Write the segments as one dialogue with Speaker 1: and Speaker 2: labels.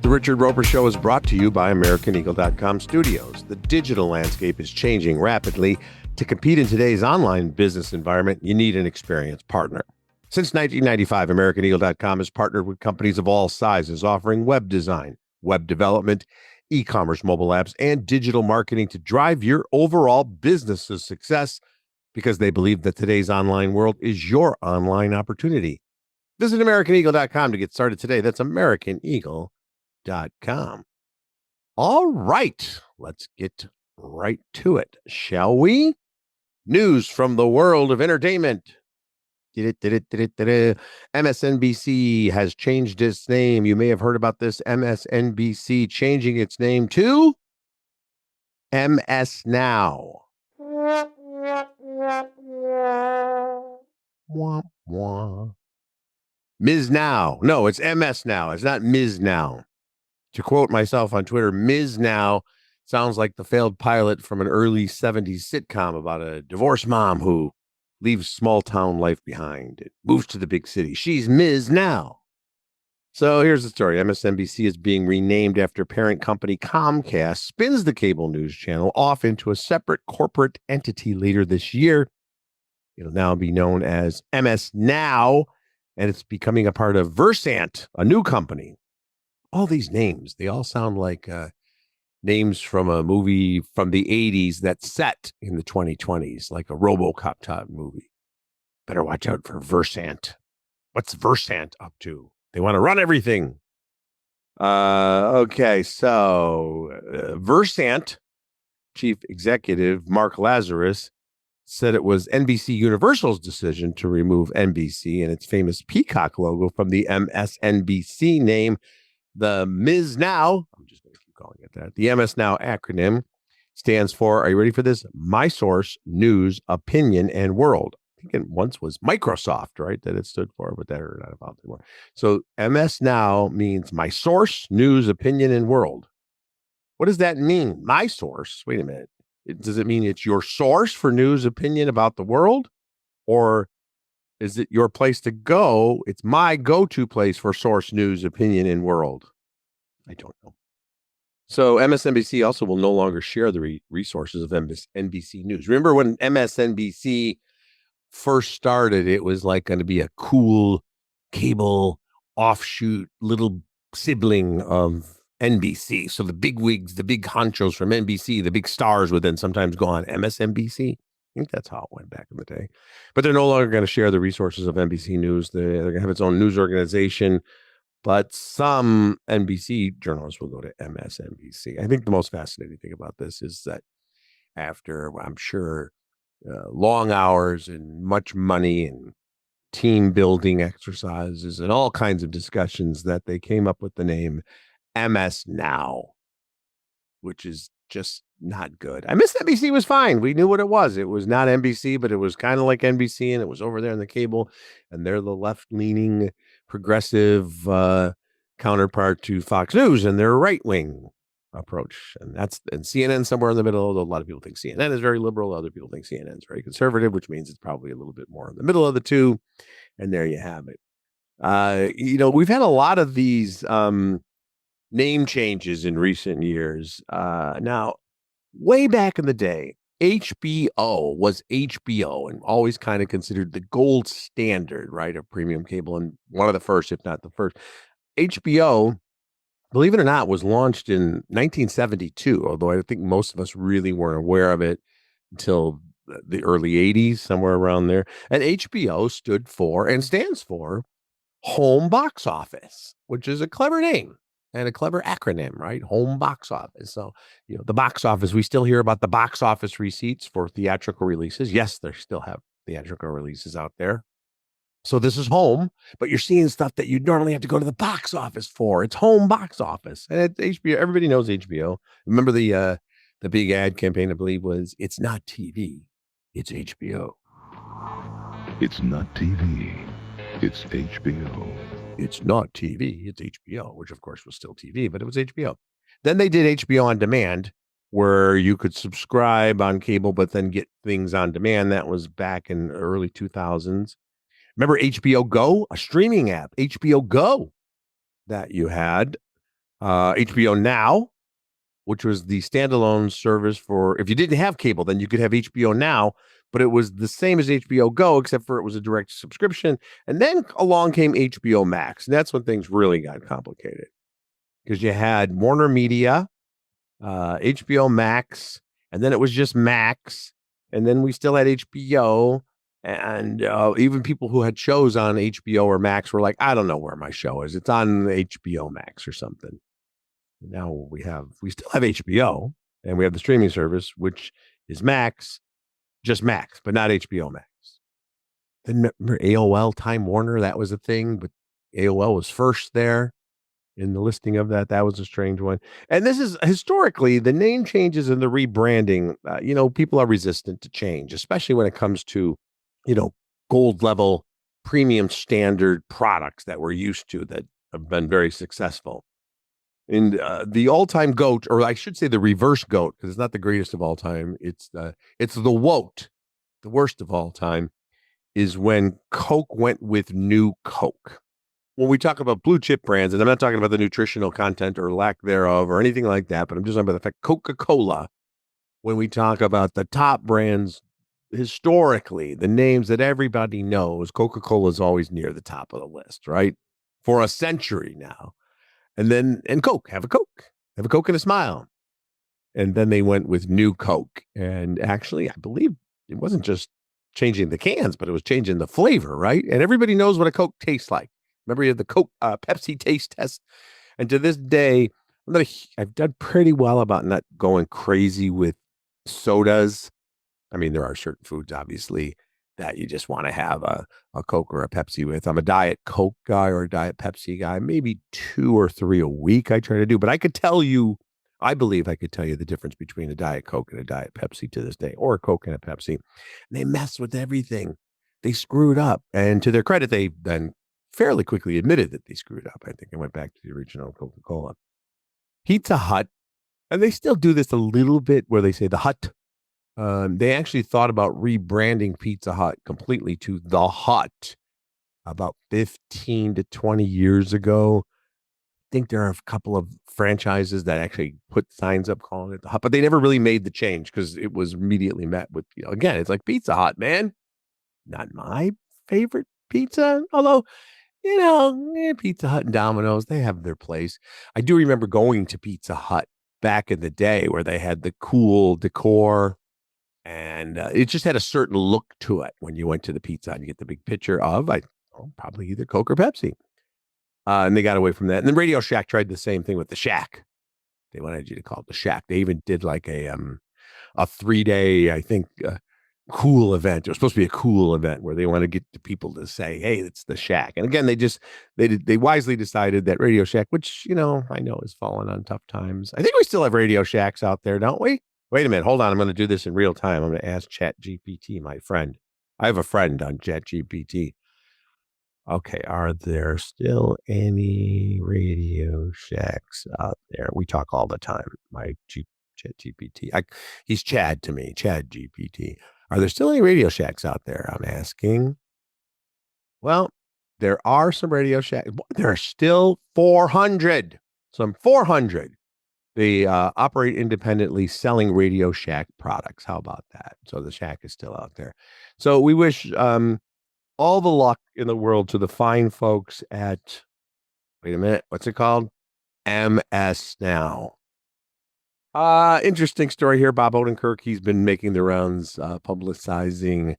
Speaker 1: The Richard Roeper Show is brought to you by AmericanEagle.com Studios. The digital landscape is changing rapidly. To compete in today's online business environment, you need an experienced partner. Since 1995, AmericanEagle.com has partnered with companies of all sizes, offering web design, web development, e-commerce mobile apps, and digital marketing to drive your overall business's success because they believe that today's online world is your online opportunity. Visit AmericanEagle.com to get started today. That's AmericanEagle.com. All right, let's get right to it, shall we? News from the world of entertainment. MSNBC has changed its name. You may have heard about this. MSNBC changing its name to MS Now. Wah, wah. Ms. Now. No, it's MS Now. It's not Ms. Now. To quote myself on Twitter, Ms. Now sounds like the failed pilot from an early 70s sitcom about a divorced mom who leaves small town life behind. It moves to the big city. She's Ms. Now. So here's the story. MSNBC is being renamed after parent company Comcast spins the cable news channel off into a separate corporate entity later this year. It'll now be known as MS Now, and it's becoming a part of Versant, a new company. All these names, they all sound like names from a movie from the 80s that's set in the 2020s, like a RoboCop type movie. Better watch out for Versant. What's Versant up to? They want to run everything. Okay, so Versant chief executive Mark Lazarus said it was NBC Universal's decision to remove NBC and its famous peacock logo from the MSNBC name. The Ms. Now, I'm just going to keep calling it that. The MS Now acronym stands for, are you ready for this? My Source, News, Opinion, and World. I think it once was Microsoft, right? That it stood for, but that are not about anymore. So MS Now means My Source, News, Opinion, and World. What does that mean? My source? Wait a minute. Does it mean it's your source for news, opinion about the world? Or is it your place to go? It's my go-to place for source, news, opinion, and world. I don't know. So MSNBC also will no longer share the resources of NBC News. Remember when MSNBC first started, it was like going to be a cool cable offshoot little sibling of NBC. So the big wigs, the big honchos from NBC, the big stars would then sometimes go on MSNBC. I think that's how it went back in the day. But they're no longer going to share the resources of NBC News. They're going to have its own news organization. But some NBC journalists will go to MSNBC. I think the most fascinating thing about this is that after, I'm sure, long hours and much money and team building exercises and all kinds of discussions, that they came up with the name MS Now, which is just not good. I miss NBC was fine. We knew what it was. It was not NBC, but it was kind of like NBC, and it was over there in the cable, and they're the left-leaning progressive counterpart to Fox News and their right-wing approach. And CNN somewhere in the middle. A lot of people think CNN is very liberal. Other people think CNN is very conservative, which means it's probably a little bit more in the middle of the two. And there you have it. We've had a lot of these name changes in recent years. Now, way back in the day, HBO was HBO and always kind of considered the gold standard, right, of premium cable, and one of the first, if not the first. HBO, believe it or not, was launched in 1972, although I think most of us really weren't aware of it until the early 80s, somewhere around there. And HBO stood for and stands for Home Box Office, which is a clever name and a clever acronym, right? Home Box Office. So, the box office, we still hear about the box office receipts for theatrical releases. Yes, they still have theatrical releases out there. So this is home, but you're seeing stuff that you'd normally have to go to the box office for. It's Home Box Office. And it's HBO. Everybody knows HBO. Remember the big ad campaign, I believe, was, it's not TV, it's HBO.
Speaker 2: It's not TV, it's HBO.
Speaker 1: It's not TV, it's HBO, which of course was still TV, but it was HBO. Then they did HBO On Demand, where you could subscribe on cable, but then get things on demand. That was back in the early 2000s. Remember HBO Go, a streaming app, HBO Go, that you had. HBO Now, which was the standalone service for, if you didn't have cable, then you could have HBO Now, but it was the same as HBO Go, except for it was a direct subscription. And then along came HBO Max. And that's when things really got complicated because you had Warner Media, HBO Max, and then it was just Max. And then we still had HBO. And even people who had shows on HBO or Max were like, I don't know where my show is. It's on HBO Max or something. Now we still have HBO, and we have the streaming service, which is Max, just Max, but not HBO Max. Then remember AOL Time Warner, that was a thing, but AOL was first there in the listing of that. That was a strange one. And this is historically the name changes and the rebranding. People are resistant to change, especially when it comes to, gold level premium standard products that we're used to that have been very successful. And the all-time GOAT, or I should say the reverse GOAT, because it's not the greatest of all time. It's the WOT, the worst of all time, is when Coke went with New Coke. When we talk about blue chip brands, and I'm not talking about the nutritional content or lack thereof or anything like that, but I'm just talking about the fact Coca-Cola, when we talk about the top brands historically, the names that everybody knows, Coca-Cola is always near the top of the list, right? For a century now. And Coke, have a Coke and a smile. And then they went with New Coke. And actually, I believe it wasn't just changing the cans, but it was changing the flavor, right? And everybody knows what a Coke tastes like. Remember, you had the Coke Pepsi taste test. And to this day, I've done pretty well about not going crazy with sodas. I mean, there are certain foods, obviously, that you just want to have a Coke or a Pepsi with. I'm a Diet Coke guy or a Diet Pepsi guy, maybe 2 or 3 a week I try to do. But I believe I could tell you the difference between a Diet Coke and a Diet Pepsi to this day, or a Coke and a Pepsi. And they mess with everything. They screwed up. And to their credit, they then fairly quickly admitted that they screwed up. I think I went back to the original Coca-Cola. Pizza Hut, and they still do this a little bit where they say the Hut. They actually thought about rebranding Pizza Hut completely to The Hut about 15 to 20 years ago. I think there are a couple of franchises that actually put signs up calling it The Hut, but they never really made the change because it was immediately met with, again, it's like Pizza Hut, man. Not my favorite pizza, although, Pizza Hut and Domino's, they have their place. I do remember going to Pizza Hut back in the day where they had the cool decor. And it just had a certain look to it when you went to the Pizza Hut. You get the big picture of, probably either Coke or Pepsi. And they got away from that. And then Radio Shack tried the same thing with the Shack. They wanted you to call it the Shack. They even did like a 3-day, I think, cool event. It was supposed to be a cool event where they want to get the people to say, hey, it's the Shack. And again, they wisely decided that Radio Shack, which, I know has fallen on tough times. I think we still have Radio Shacks out there, don't we? Wait a minute. Hold on. I'm going to do this in real time. I'm going to ask ChatGPT, my friend. I have a friend on ChatGPT. Okay. Are there still any Radio Shacks out there? We talk all the time. My ChatGPT. He's Chad to me, ChatGPT. Are there still any Radio Shacks out there? I'm asking. Well, there are some Radio Shacks. There are still 400. Some 400. They operate independently selling Radio Shack products. How about that? So the Shack is still out there. So we wish all the luck in the world to the fine folks at, wait a minute, what's it called? MS Now. Interesting story here. Bob Odenkirk, he's been making the rounds publicizing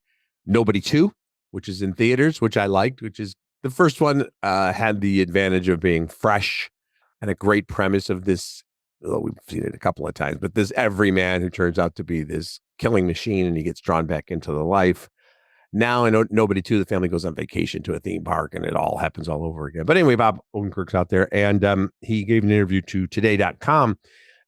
Speaker 1: Nobody 2, which is in theaters, which I liked, which is the first one had the advantage of being fresh and a great premise of this. Well, we've seen it a couple of times, but this everyman who turns out to be this killing machine and he gets drawn back into the life. Now, in Nobody 2, the family goes on vacation to a theme park and it all happens all over again. But anyway, Bob Odenkirk's out there and he gave an interview to today.com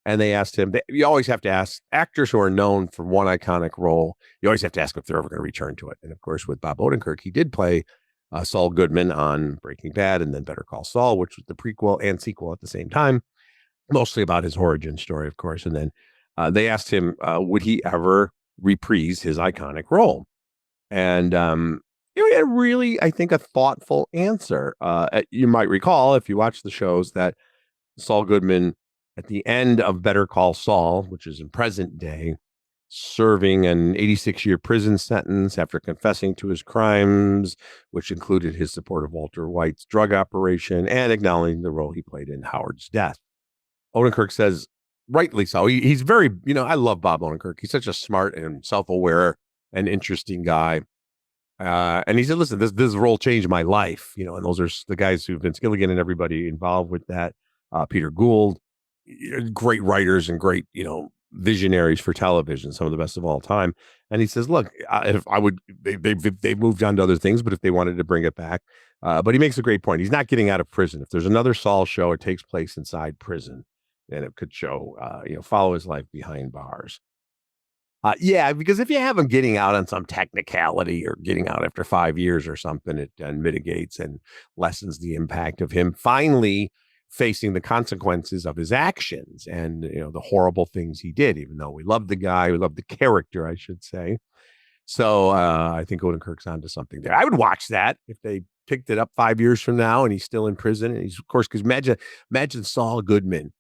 Speaker 1: and they asked him, you always have to ask actors who are known for one iconic role. You always have to ask if they're ever going to return to it. And of course, with Bob Odenkirk, he did play Saul Goodman on Breaking Bad and then Better Call Saul, which was the prequel and sequel at the same time. Mostly about his origin story, of course. And then they asked him, would he ever reprise his iconic role? And he had really, I think, a thoughtful answer. You might recall, if you watch the shows, that Saul Goodman, at the end of Better Call Saul, which is in present day, serving an 86-year prison sentence after confessing to his crimes, which included his support of Walter White's drug operation and acknowledging the role he played in Howard's death. Odenkirk says, rightly so. He's very, I love Bob Odenkirk. He's such a smart and self-aware and interesting guy. And he said, listen, this role changed my life, and those are the guys who've been Skilligan and everybody involved with that. Peter Gould, great writers and great, visionaries for television, some of the best of all time. And he says, look, if I would, they've moved on to other things, but if they wanted to bring it back, but he makes a great point. He's not getting out of prison. If there's another Saul show, it takes place inside prison, and it could show, follow his life behind bars. Yeah, because if you have him getting out on some technicality or getting out after 5 years or something, it mitigates and lessens the impact of him finally facing the consequences of his actions and, the horrible things he did, even though we love the guy, we love the character, I should say. So I think Odenkirk's onto something there. I would watch that if they picked it up 5 years from now and he's still in prison. And he's, of course, because imagine Saul Goodman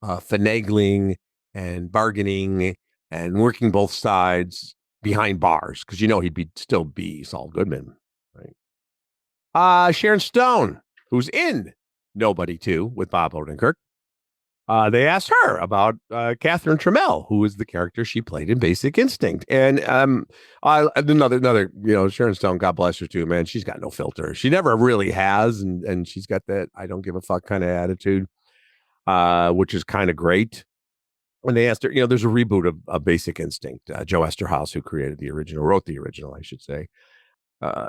Speaker 1: finagling and bargaining and working both sides behind bars, because he'd still be Saul Goodman, right? Sharon Stone, who's in Nobody 2 with Bob Odenkirk. They asked her about Catherine Trammell, who is the character she played in Basic Instinct. And another, Sharon Stone, God bless her too, man. She's got no filter. She never really has, and she's got that I don't give a fuck kind of attitude, which is kind of great. When they asked her, there's a reboot of Basic Instinct. Joe Esterhaus, who wrote the original, I should say.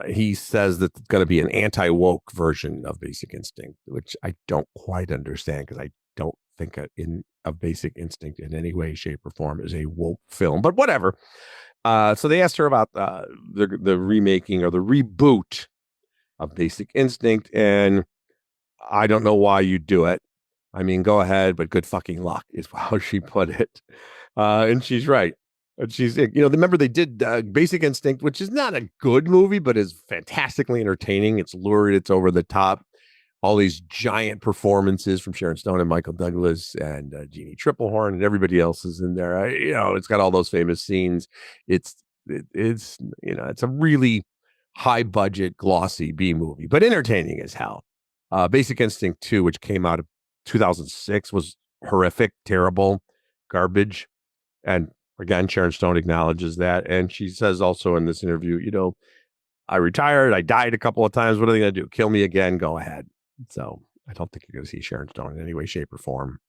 Speaker 1: He says that it's going to be an anti-woke version of Basic Instinct, which I don't quite understand, because I don't think a Basic Instinct in any way, shape, or form is a woke film, but whatever. So they asked her about the remaking or the reboot of Basic Instinct, and I don't know why you do it. I mean, go ahead, but good fucking luck is how she put it. And she's right. And she's, remember they did Basic Instinct, which is not a good movie, but is fantastically entertaining. It's lurid. It's over the top. All these giant performances from Sharon Stone and Michael Douglas and Jeannie Triplehorn and everybody else is in there. It's got all those famous scenes. It's a really high budget, glossy B movie, but entertaining as hell. Basic Instinct 2, which came out of 2006, was horrific, terrible, garbage. And again, Sharon Stone acknowledges that. And she says also in this interview, I retired, I died a couple of times. What are they going to do? Kill me again? Go ahead. So I don't think you're going to see Sharon Stone in any way, shape, or form,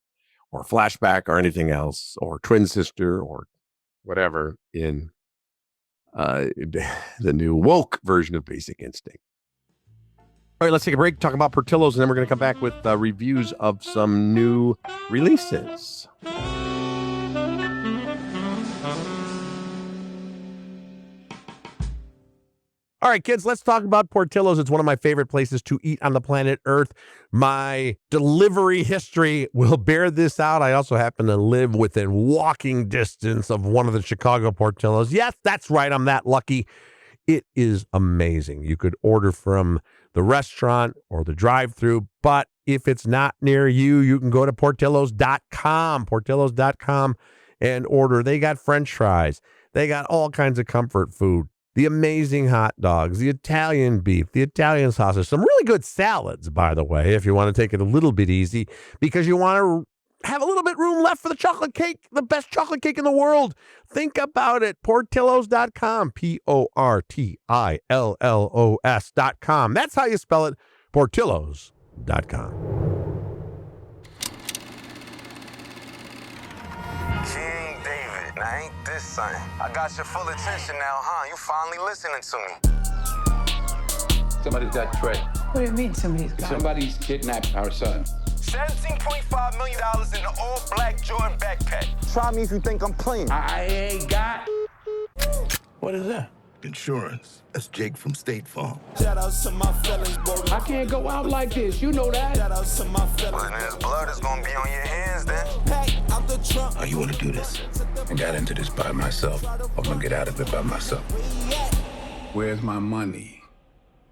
Speaker 1: or flashback or anything else, or twin sister or whatever in the new woke version of Basic Instinct. All right, let's take a break, talk about Portillo's, and then we're going to come back with reviews of some new releases. All right, kids, let's talk about Portillo's. It's one of my favorite places to eat on the planet Earth. My delivery history will bear this out. I also happen to live within walking distance of one of the Chicago Portillo's. Yes, that's right. I'm that lucky. It is amazing. You could order from the restaurant or the drive-thru, but if it's not near you, you can go to portillos.com, and order. They got French fries. They got all kinds of comfort food. The amazing hot dogs, the Italian beef, the Italian sausage, some really good salads, by the way, if you want to take it a little bit easy, because you want to have a little bit room left for the chocolate cake, the best chocolate cake in the world. Think about it. Portillos.com, Portillos.com. That's how you spell it, Portillos.com.
Speaker 3: Now ain't this something? I got your full attention now, huh? You finally listening to me.
Speaker 4: Somebody's got Trey.
Speaker 5: What do you mean somebody's got
Speaker 4: Somebody's kidnapped our son.
Speaker 3: $17.5 million in an all-black Jordan backpack. Try me if you think I'm playing.
Speaker 4: I ain't got...
Speaker 6: What is that? Insurance. That's Jake from State Farm.
Speaker 3: Shout out to my fellas, bro.
Speaker 4: I can't go out like this. You know that.
Speaker 3: Shout out to my fellas. Well, then his blood is gonna be on your hands, then. Pack out the trunk.
Speaker 6: Oh, you want to do this? I got into this by myself. I'm going to get out of it by myself.
Speaker 4: Where's my money?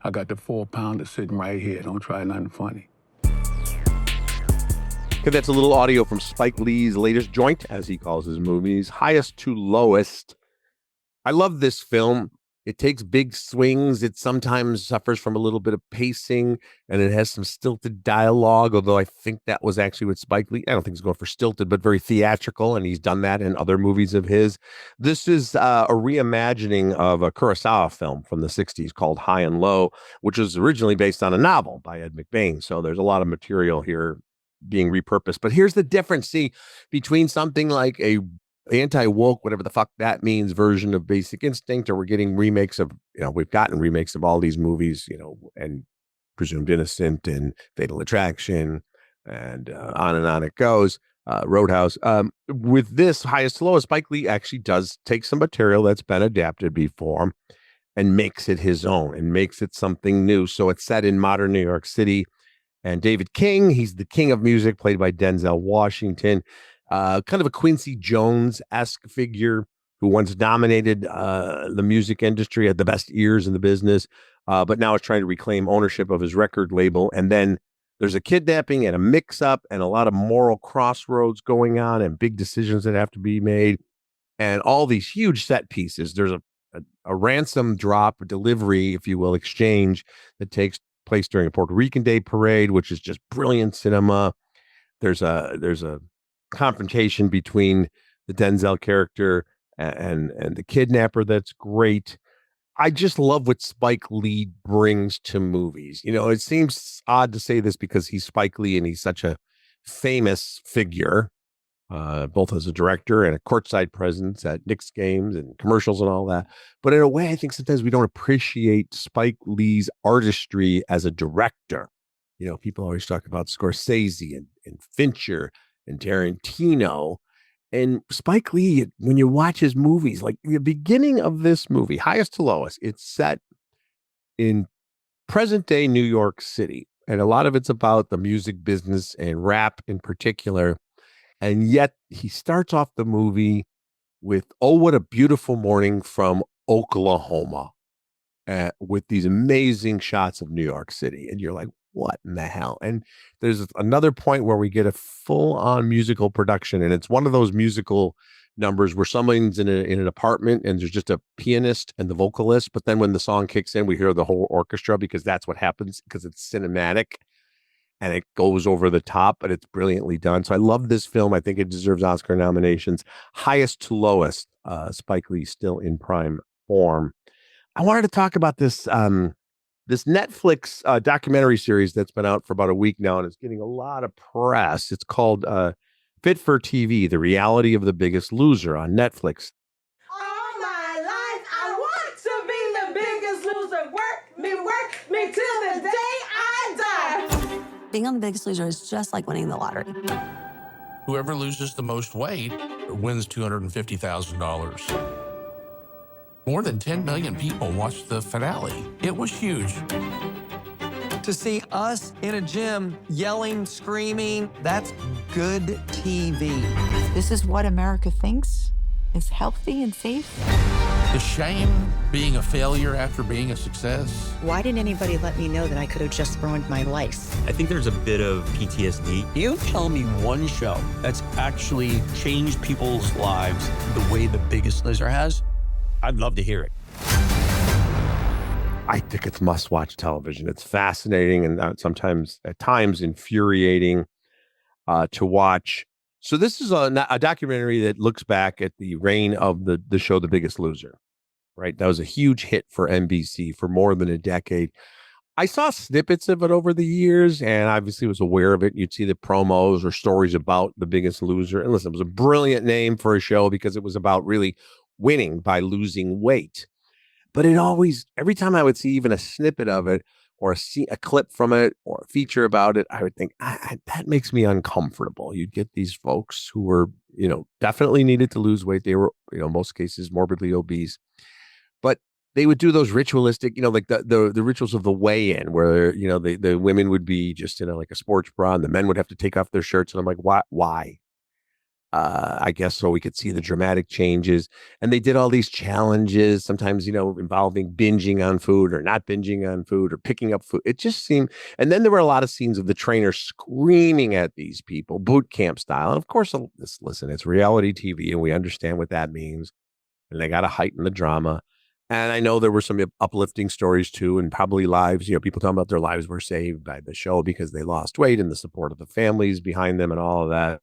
Speaker 4: I got the 4-pounder sitting right here. Don't try nothing funny.
Speaker 1: Okay, that's a little audio from Spike Lee's latest joint, as he calls his movies, Highest to Lowest. I love this film. It takes big swings. It sometimes suffers from a little bit of pacing, and it has some stilted dialogue, although I think that was actually with Spike Lee. I don't think he's going for stilted, but very theatrical, and he's done that in other movies of his. This is a reimagining of a Kurosawa film from the 60s called High and Low, which was originally based on a novel by Ed McBain. So there's a lot of material here being repurposed. But here's the difference, see, between something like a anti-woke, whatever the fuck that means, version of Basic Instinct, or we're getting remakes of, we've gotten remakes of all these movies, and Presumed Innocent and Fatal Attraction and on it goes, Roadhouse. With this Highest to Lowest, Spike Lee actually does take some material that's been adapted before and makes it his own and makes it something new. So it's set in modern New York City. And David King, he's the king of music, played by Denzel Washington, kind of a Quincy Jones-esque figure who once dominated the music industry, had the best ears in the business, but now is trying to reclaim ownership of his record label. And then there's a kidnapping and a mix-up and a lot of moral crossroads going on and big decisions that have to be made and all these huge set pieces. There's a ransom drop delivery, if you will, exchange that takes place during a Puerto Rican Day parade, which is just brilliant cinema. There's a confrontation between the Denzel character and the kidnapper that's great. I just love what Spike Lee brings to movies. It seems odd to say this because he's Spike Lee and he's such a famous figure, both as a director and a courtside presence at Knicks games and commercials and all that. But in a way, I think sometimes we don't appreciate Spike Lee's artistry as a director. People always talk about Scorsese and Fincher and Tarantino. And Spike Lee, when you watch his movies, like the beginning of this movie, Highest to Lowest, it's set in present day New York City. And a lot of it's about the music business and rap in particular. And yet he starts off the movie with, "Oh, what a beautiful morning from Oklahoma," with these amazing shots of New York City. And you're like, what in the hell? And there's another point where we get a full-on musical production. And it's one of those musical numbers where someone's in an apartment and there's just a pianist and the vocalist. But then when the song kicks in, we hear the whole orchestra because that's what happens because it's cinematic. And it goes over the top, but it's brilliantly done. So I love this film. I think it deserves Oscar nominations. Highest to Lowest, Spike Lee still in prime form. I wanted to talk about this this Netflix documentary series that's been out for about a week now, and it's getting a lot of press. It's called Fit for TV, The Reality of the Biggest Loser on Netflix.
Speaker 5: All my life, I want to be the biggest loser. Work me till the day I die.
Speaker 7: Being on The Biggest Loser is just like winning the lottery.
Speaker 8: Whoever loses the most weight wins $250,000. More than 10 million people watched the finale. It was huge.
Speaker 9: To see us in a gym yelling, screaming, that's good TV.
Speaker 10: This is what America thinks is healthy and safe.
Speaker 8: The shame being a failure after being a success.
Speaker 11: Why didn't anybody let me know that I could have just ruined my life?
Speaker 12: I think there's a bit of PTSD.
Speaker 13: You tell me one show that's actually changed people's lives the way The Biggest Loser has, I'd love to hear it.
Speaker 1: I think it's must-watch television. It's fascinating and sometimes, at times, infuriating to watch. So this is a documentary that looks back at the reign of the show The Biggest Loser, right? That was a huge hit for NBC for more than a decade. I saw snippets of it over the years and obviously was aware of it. You'd see the promos or stories about The Biggest Loser. And listen, it was a brilliant name for a show because it was about really winning by losing weight. But it always, every time I would see even a snippet of it or a clip from it or a feature about it, I would think that makes me uncomfortable. You'd get these folks who were, definitely needed to lose weight. They were, most cases morbidly obese, but they would do those ritualistic, like the rituals of the weigh-in where, the women would be just in like a sports bra and the men would have to take off their shirts. And I'm like, why? I guess so we could see the dramatic changes. And they did all these challenges, sometimes, involving binging on food or not binging on food or picking up food. It just seemed, and then there were a lot of scenes of the trainer screaming at these people, boot camp style. And of course, listen, it's reality TV and we understand what that means. And they got to heighten the drama. And I know there were some uplifting stories too, and probably lives, people talking about their lives were saved by the show because they lost weight and the support of the families behind them and all of that.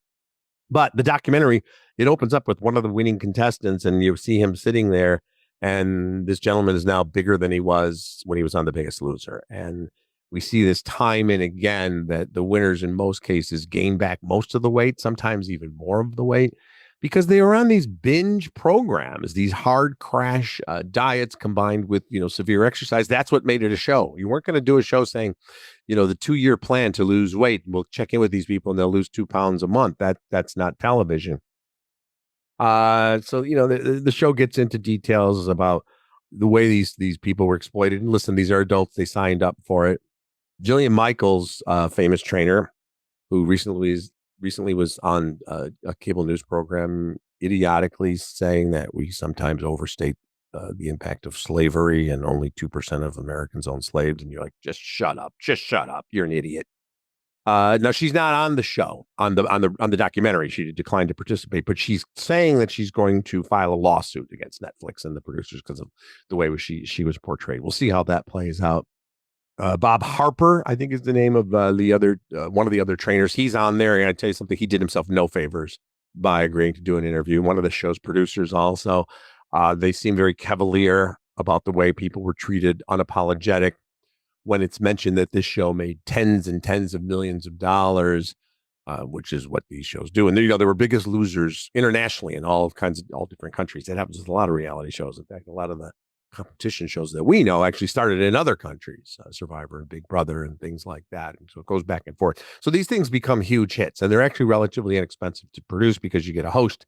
Speaker 1: But the documentary, it opens up with one of the winning contestants, and you see him sitting there, and this gentleman is now bigger than he was when he was on The Biggest Loser. And we see this time and again that the winners in most cases gain back most of the weight, sometimes even more of the weight, because they were on these binge programs, these hard crash diets combined with, severe exercise. That's what made it a show. You weren't going to do a show saying, the 2-year plan to lose weight. We'll check in with these people and they'll lose 2 pounds a month. That's not television. So, the show gets into details about the way these people were exploited. And listen, these are adults. They signed up for it. Jillian Michaels, famous trainer who recently was on a cable news program idiotically saying that we sometimes overstate the impact of slavery and only 2% of Americans own slaves. And you're like, just shut up. You're an idiot. Now she's not on the show on the documentary. She declined to participate, but she's saying that she's going to file a lawsuit against Netflix and the producers because of the way she was portrayed. We'll see how that plays out. Bob Harper, I think is the name of the other one of the other trainers. He's on there, and I tell you something, he did himself no favors by agreeing to do an interview. One of the show's producers also, they seem very cavalier about the way people were treated, unapologetic when it's mentioned that this show made tens and tens of millions of dollars, which is what these shows do. And there were Biggest Losers internationally in all different countries. That happens with a lot of reality shows. In fact, a lot of the competition shows that we know actually started in other countries, Survivor and Big Brother and things like that. And so it goes back and forth. So these things become huge hits, and they're actually relatively inexpensive to produce because you get a host,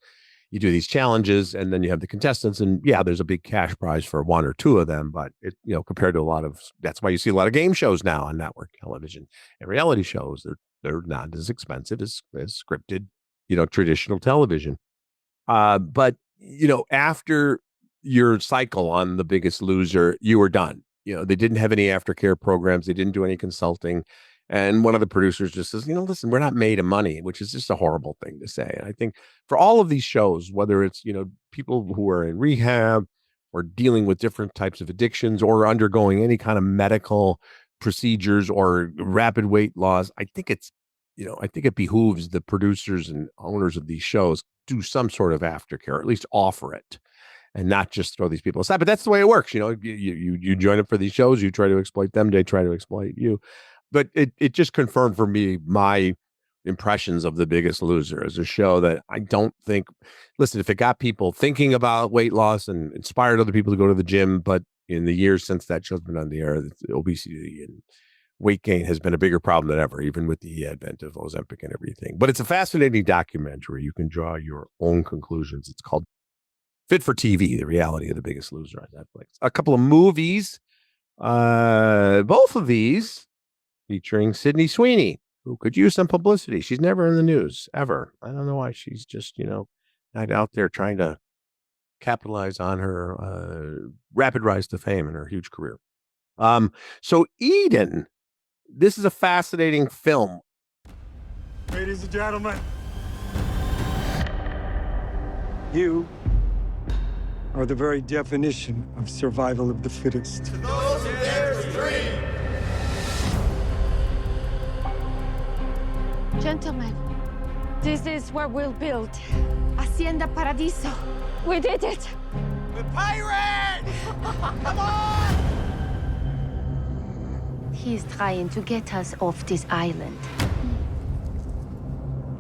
Speaker 1: you do these challenges, and then you have the contestants. And yeah, there's a big cash prize for 1 or 2 of them, but it, compared to that's why you see a lot of game shows now on network television and reality shows. They're not as expensive as scripted, traditional television. But after your cycle on The Biggest Loser, you were done. They didn't have any aftercare programs. They didn't do any consulting. And one of the producers just says, listen, we're not made of money, which is just a horrible thing to say. And I think for all of these shows, whether it's, people who are in rehab or dealing with different types of addictions or undergoing any kind of medical procedures or rapid weight loss, I think it behooves the producers and owners of these shows do some sort of aftercare, or at least offer it, and not just throw these people aside. But that's the way it works. You join up for these shows, you try to exploit them, they try to exploit you. But it just confirmed for me my impressions of The Biggest Loser as a show that I don't think, listen, if it got people thinking about weight loss and inspired other people to go to the gym, but in the years since that show's been on the air, obesity and weight gain has been a bigger problem than ever, even with the advent of Ozempic and everything. But it's a fascinating documentary. You can draw your own conclusions. It's called Fit for TV, The Reality of The Biggest Loser on Netflix. A couple of movies, both of these featuring Sydney Sweeney, who could use some publicity. She's never in the news, ever. I don't know why. She's just, not out there trying to capitalize on her rapid rise to fame and her huge career. So Eden, this is a fascinating film.
Speaker 14: Ladies and gentlemen, you are the very definition of survival of the fittest.
Speaker 3: To those who dare to dream.
Speaker 15: Gentlemen, this is where we'll build Hacienda Paradiso. We did it.
Speaker 3: The pirates! Come on!
Speaker 15: He's trying to get us off this island.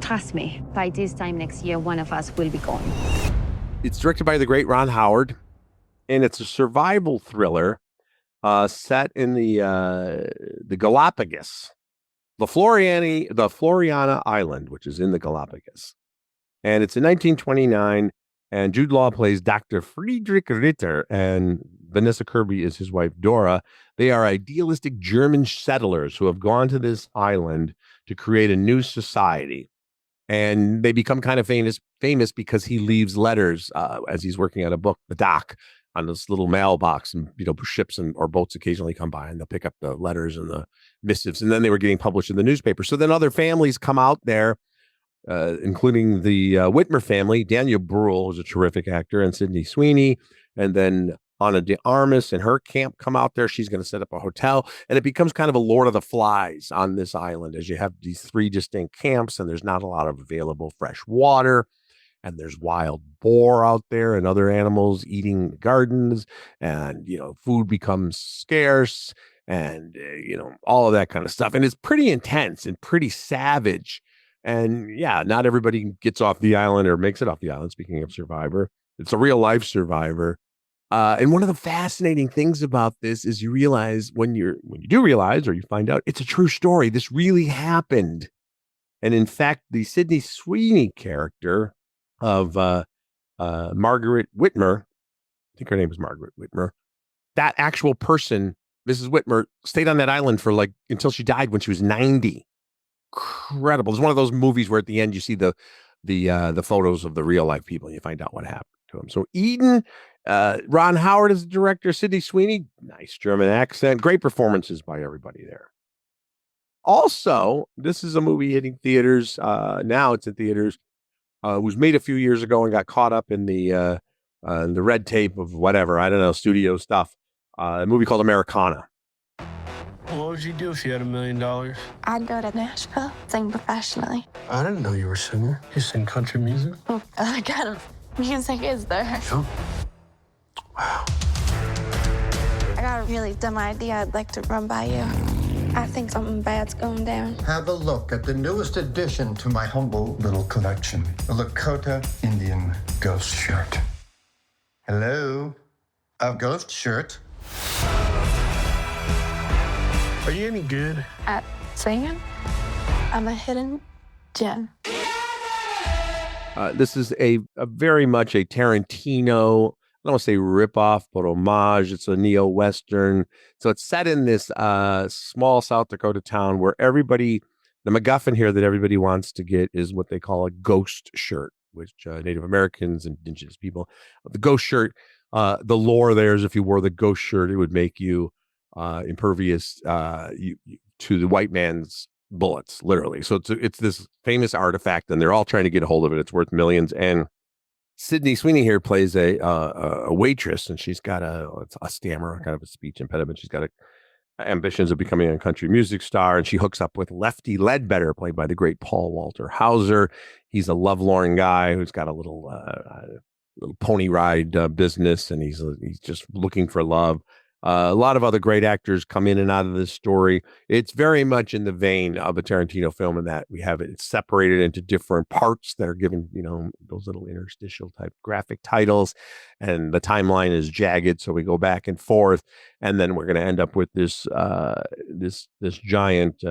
Speaker 15: Trust me, by this time next year, one of us will be gone.
Speaker 1: It's directed by the great Ron Howard, and it's a survival thriller set in the Galapagos. The Floriana Island, which is in the Galapagos. And it's in 1929, and Jude Law plays Dr. Friedrich Ritter, and Vanessa Kirby is his wife, Dora. They are idealistic German settlers who have gone to this island to create a new society. And they become kind of famous because he leaves letters as he's working on a book, the dock, on this little mailbox, and ships or boats occasionally come by and they'll pick up the letters and the missives, and then they were getting published in the newspaper. So then other families come out there, including the Whitmer family. Daniel Bruhl, who's a terrific actor, and Sydney Sweeney, and then Ana de Armas and her camp come out there. She's going to set up a hotel, and it becomes kind of a Lord of the Flies on this island, as you have these 3 distinct camps, and there's not a lot of available fresh water, and there's wild boar out there and other animals eating gardens, and food becomes scarce, and all of that kind of stuff. And it's pretty intense and pretty savage. And yeah, not everybody gets off the island or makes it off the island. Speaking of Survivor, it's a real life Survivor. And one of the fascinating things about this is you realize when you do realize, or you find out, it's a true story. This really happened. And in fact, the Sydney Sweeney character of Margaret Whitmer, I think her name is Margaret Whitmer, that actual person, Mrs. Whitmer, stayed on that island for until she died when she was 90. Incredible. It's one of those movies where at the end you see the photos of the real life people and you find out what happened to them. So Eden, Ron Howard is the director, Sydney Sweeney, nice German accent, great performances by everybody there. Also, this is a movie hitting theaters. Now it's in theaters. It was made a few years ago and got caught up in the red tape of whatever, I don't know, studio stuff. A movie called Americana.
Speaker 16: What would you do if you had $1 million?
Speaker 17: I'd go to Nashville, sing professionally.
Speaker 16: I didn't know you were a singer. You sing country music?
Speaker 17: What kind of music is there?
Speaker 16: Oh. Wow.
Speaker 17: I got a really dumb idea I'd like to run by you. I think something bad's going down.
Speaker 18: Have a look at the newest addition to my humble little collection, a Lakota Indian ghost shirt. Hello? A ghost shirt?
Speaker 16: Are you any good
Speaker 17: at singing? I'm a hidden gem.
Speaker 1: This is a very much a Tarantino, I don't want to say ripoff, but homage. It's a neo-Western. So it's set in this small South Dakota town where everybody, the MacGuffin here that everybody wants to get is what they call a ghost shirt, which Native Americans and indigenous people, the ghost shirt, the lore there is if you wore the ghost shirt, it would make you impervious to the white man's bullets, literally. So it's this famous artifact, and they're all trying to get a hold of it. It's worth millions. And Sydney Sweeney here plays a waitress, and she's got a stammer, kind of a speech impediment. She's got ambitions of becoming a country music star, and she hooks up with Lefty Ledbetter, played by the great Paul Walter Hauser. He's a lovelorn guy who's got a little pony ride business, and he's just looking for love. A lot of other great actors come in and out of this story. It's very much in the vein of a Tarantino film in that we have it separated into different parts that are given, those little interstitial type graphic titles, and the timeline is jagged. So we go back and forth, and then we're going to end up with this giant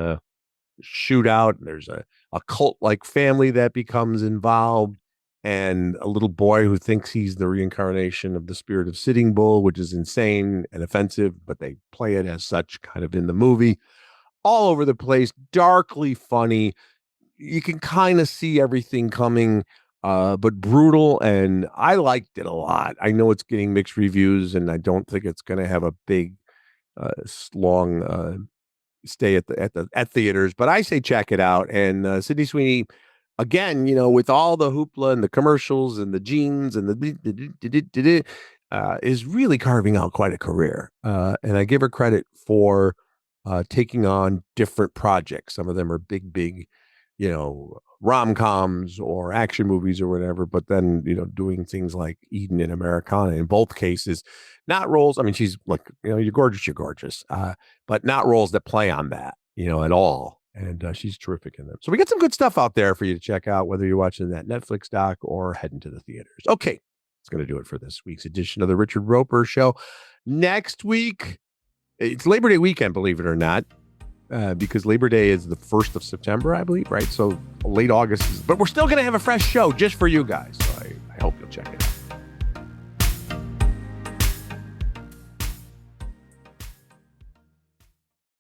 Speaker 1: shootout. There's a cult-like family that becomes involved, and a little boy who thinks he's the reincarnation of the spirit of Sitting Bull, which is insane and offensive, but they play it as such kind of in the movie. All over the place, darkly funny. You can kind of see everything coming, but brutal, and I liked it a lot. I know it's getting mixed reviews, and I don't think it's going to have a big, long stay at theaters, but I say check it out. And Sydney Sweeney, again, with all the hoopla and the commercials and the jeans and the is really carving out quite a career. And I give her credit for taking on different projects. Some of them are big, rom-coms or action movies or whatever, but then, doing things like Eden and Americana, in both cases, not roles. I mean, she's like, you're gorgeous, but not roles that play on that, at all. And she's terrific in them. So we got some good stuff out there for you to check out, whether you're watching that Netflix doc or heading to the theaters. Okay, that's going to do it for this week's edition of the Richard Roeper Show. Next week, it's Labor Day weekend, believe it or not, because Labor Day is the 1st of September, I believe, right? So late August, but we're still going to have a fresh show just for you guys. So I hope you'll check it out.